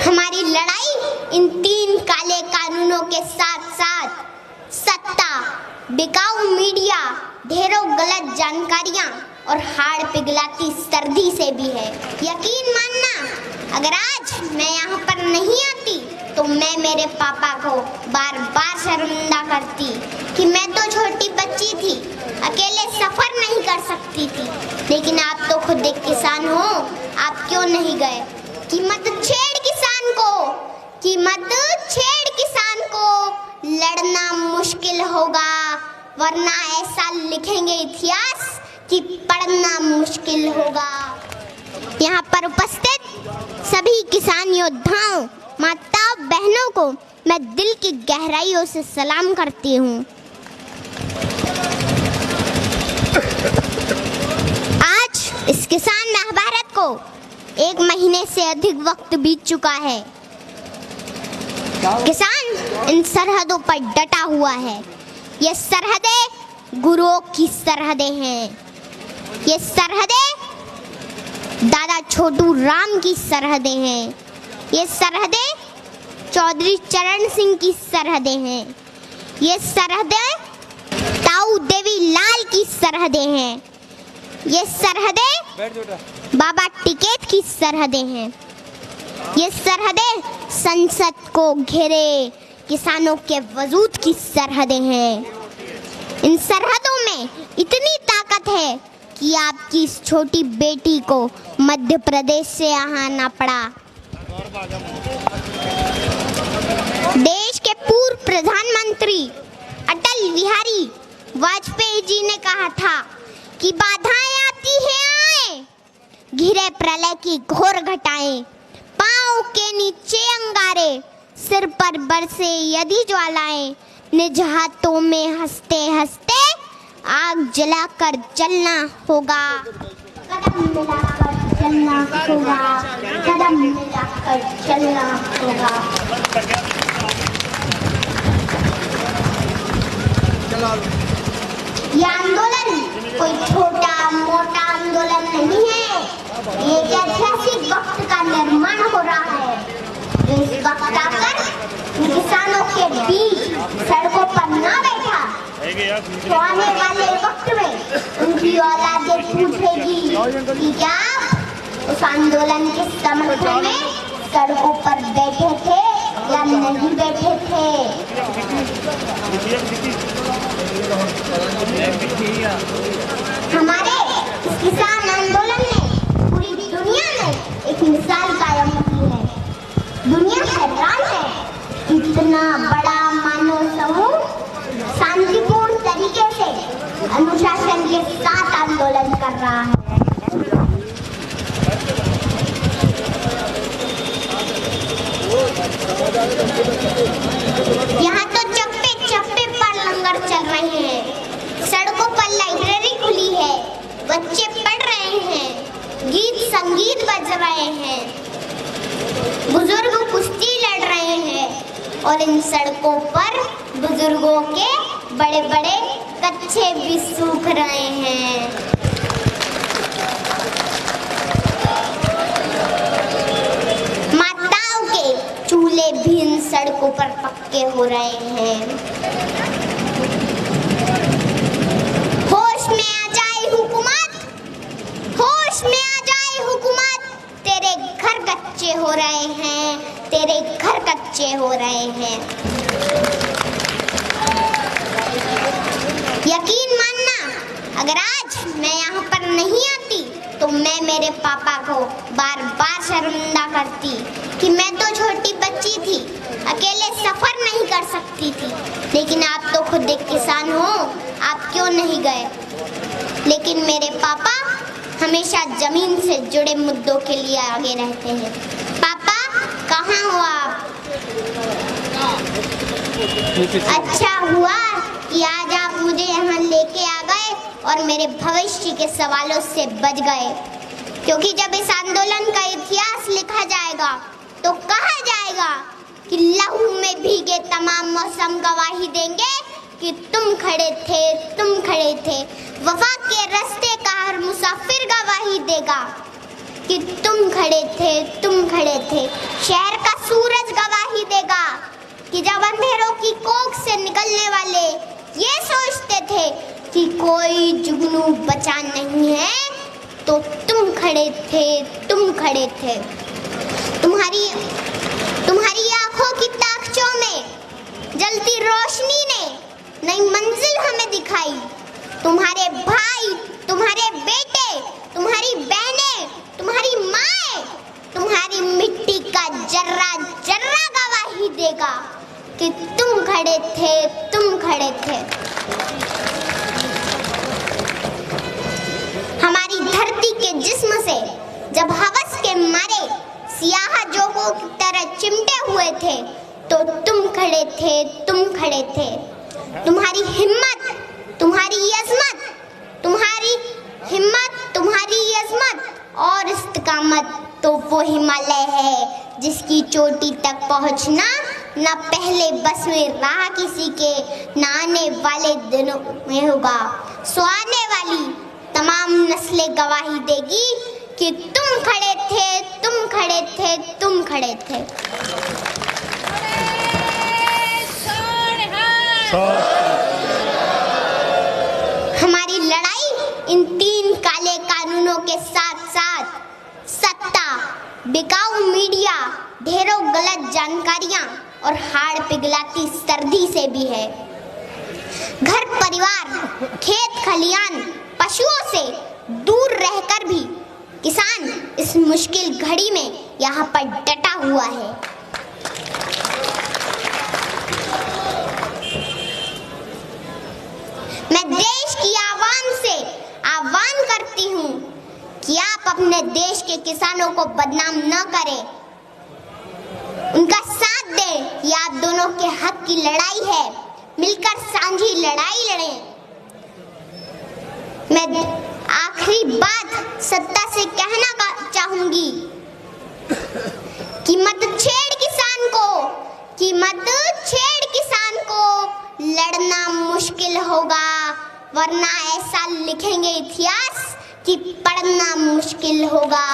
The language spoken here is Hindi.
हमारी लड़ाई इन 3 काले कानूनों के साथ साथ सत्ता, बिकाऊ मीडिया, ढेरों गलत जानकारियां और हाड़ पिघलाती सर्दी से भी है। यकीन मानना, अगर आज मैं यहाँ पर नहीं आती तो मैं मेरे पापा को बार बार शर्मिंदा करती कि मैं तो छोटी बच्ची थी, अकेले सफर नहीं कर सकती थी। लेकिन आप तो खुद एक किसान हो, आप क्यों नहीं गए? कि मत छेड़ किसान को, कि मत छेड़ किसान को, लड़ना मुश्किल होगा, वरना ऐसा लिखेंगे इतिहास कि पढ़ना मुश्किल होगा। यहाँ पर उपस्थित सभी किसान योद्धाओं, माताओं, बहनों को मैं दिल की गहराइयों से सलाम करती हूँ। आज इस किसान महाभारत को 1 महीने से अधिक वक्त बीत चुका है। किसान इन सरहदों पर डटा हुआ है। ये सरहदें गुरुओं की सरहदें हैं। ये सरहदें दादा छोटू राम की सरहदें हैं। ये सरहदें चौधरी चरण सिंह की सरहदें हैं। ये सरहदें ताऊ देवी लाल की सरहदें हैं। ये सरहदें बाबा टिकैत की सरहदें हैं। ये सरहदें संसद को घेरे किसानों के वजूद की सरहदें हैं। इन सरहदों में इतनी ताकत है कि आपकी इस छोटी बेटी को मध्य प्रदेश से आना पड़ा। देश के पूर्व प्रधानमंत्री अटल बिहारी वाजपेयी जी ने कहा था कि बाधाएं आती हैं आए, घिरे प्रलय की घोर घटाएं, पांव के नीचे अंगारे, सिर पर बरसे यदि ज्वालाएं, निज हाथों में हंसते हंसते आग जलाकर जलना होगा। कदम मिलाकर चलना होगा, कदम मिलाकर चलना होगा। ये आंदोलन कोई छोटा मोटा आंदोलन नहीं है। ये एक ऐतिहासिक वक्त का निर्माण हो रहा है। इस वक्त आकर किसानों के बीच सड़कों पर ना बैठा तो आने वाले वक्त में उनकी औलादें पूछेगी कि क्या उस आंदोलन के समर्थन में सड़कों पर बैठे थे या नहीं बैठे थे। हमारे इस किसान आंदोलन ने पूरी दुनिया में एक मिसाल कायम की है। दुनिया हैरान है, इतना बड़ा मानव समूह शांतिपूर्ण तरीके से अनुशासन के साथ आंदोलन कर रहा है। यहाँ तो चप्पे चप्पे पर लंगर चल रहे हैं, सड़कों पर लाइब्रेरी खुली है, बच्चे पढ़ रहे हैं, गीत संगीत बज रहे हैं, बुजुर्ग कुश्ती लड़ रहे हैं और इन सड़कों पर बुजुर्गों के बड़े बड़े कच्छे भी सूख रहे हैं। माताओं के चूल्हे भी इन सड़कों पर पक्के हो रहे हैं। होश में आ जाए हुकूमत, होश में आ जाए हुकूमत, तेरे घर कच्चे हो रहे हैं, तेरे घर कच्चे हो रहे हैं। यकीन मानना, अगर आज मैं यहाँ पर नहीं आती तो मैं मेरे पापा को बार बार शर्मिंदा करती कि मैं तो छोटी बच्ची थी, अकेले सफर नहीं कर सकती थी। लेकिन आप तो खुद एक किसान हो, आप क्यों नहीं गए? लेकिन मेरे पापा हमेशा जमीन से जुड़े मुद्दों के लिए आगे रहते हैं। पापा कहाँ हो आप? अच्छा हुआ कि आज आप मुझे यहाँ लेके आ गए और मेरे भविष्य के सवालों से बच गए, क्योंकि जब इस आंदोलन का इतिहास लिखा जाएगा तो कहा जाएगा कि लहू में भीगे तमाम मौसम गवाही देंगे कि तुम खड़े थे, तुम खड़े थे। वफा के रास्ते का हर मुसाफिर गवाही देगा कि तुम खड़े थे। शहर का सूरज गवाही देगा कि जब अंधेरों की कोख से निकलने वाले ये सोचते थे कि कोई जुगनू बचा नहीं है, तो तुम खड़े थे। तुम्हारी आंखों की ताकचों में जलती रोशनी ने नई मंजिल हमें दिखाई। तुम्हारे भाई, तुम्हारे बेटे, तुम्हारी बहनें, तुम्हारी माएं, तुम्हारी मिट्टी का जर्रा जर्रा गवाही देगा कि तुम खड़े थे। हमारी धरती के जिस्म से जब हवस के मारे सियाह जोगों की तरह चिमटे हुए थे, तो तुम खड़े थे। तुम्हारी हिम्मत, तुम्हारी अज़मत और इस्तिकामत तो वो हिमालय है जिसकी चोटी तक पहुंचना न पहले बस में रहा किसी के, न आने वाले दिनों में होगा। सो आने वाली तमाम नस्लें गवाही देगी कि तुम खड़े थे। हमारी लड़ाई इन 3 काले कानूनों के साथ साथ सत्ता, बिकाऊ मीडिया, ढेरों गलत जानकारियां और हाड़ पिघलाती सर्दी से भी है। घर परिवार, खेत खलियान, पशुओं से दूर रहकर भी किसान इस मुश्किल घड़ी में यहाँ पर डटा हुआ है। मैं देश की आवाम से आह्वान करती हूँ कि आप अपने देश के किसानों को बदनाम न करें, उनका साथ दें। ये आप दोनों के हक की लड़ाई है, मिलकर साझी लड़ाई लड़ें। मैं आखिरी बात सत्ता से कहना चाहूंगी कि मत छेड़ किसान को, लड़ना मुश्किल होगा, वरना ऐसा लिखेंगे इतिहास कि पढ़ना मुश्किल होगा।